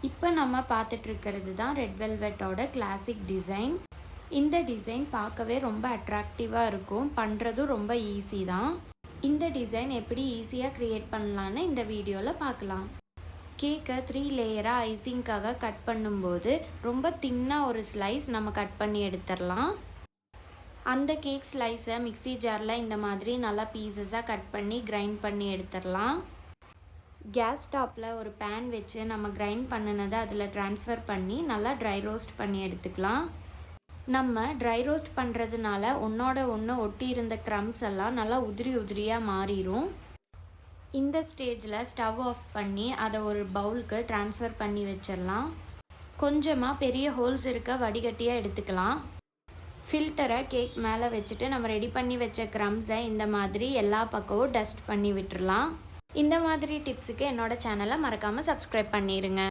இப்போ நம்ம பார்த்துட்டு இருக்கிறது தான் ரெட் வெல்வெட்டோட கிளாசிக் டிசைன். இந்த டிசைன் பார்க்கவே ரொம்ப அட்ராக்டிவாக இருக்கும், பண்ணுறதும் ரொம்ப ஈஸி தான். இந்த டிசைன் எப்படி ஈஸியாக க்ரியேட் பண்ணலான்னு இந்த வீடியோவில் பார்க்கலாம். கேக்கை 3 லேயராக ஐசிங்காக கட் பண்ணும்போது ரொம்ப தின்னாக ஒரு ஸ்லைஸ் நம்ம கட் பண்ணி எடுத்துடலாம். அந்த கேக் ஸ்லைஸை மிக்ஸி ஜாரில் இந்த மாதிரி நல்லா பீசஸாக கட் பண்ணி கிரைண்ட் பண்ணி எடுத்துடலாம். கேஸ் ஸ்டாப்பில் ஒரு பேன் வச்சு நம்ம கிரைண்ட் பண்ணினதை அதில் ட்ரான்ஸ்ஃபர் பண்ணி நல்லா ட்ரை ரோஸ்ட் பண்ணி எடுத்துக்கலாம். நம்ம ட்ரை ரோஸ்ட் பண்ணுறதுனால ஒன்றோட ஒன்று ஒட்டி இருந்த க்ரம்ஸ் எல்லாம் நல்லா உதிரி உதிரியாக மாறிடும். இந்த ஸ்டேஜில் ஸ்டவ் ஆஃப் பண்ணி அதை ஒரு பவுலுக்கு ட்ரான்ஸ்ஃபர் பண்ணி வச்சிடலாம். கொஞ்சமாக பெரிய ஹோல்ஸ் இருக்க வடிகட்டியாக எடுத்துக்கலாம். ஃபில்டரை கேக் மேலே வச்சுட்டு நம்ம ரெடி பண்ணி வச்ச க்ரம்ஸை இந்த மாதிரி எல்லா பக்கமும் டஸ்ட் பண்ணி விட்டுடலாம். இந்த மாதிரி டிப்ஸுக்கு என்னோட சேனலை மறக்காமல் சப்ஸ்கிரைப் பண்ணிடுங்க.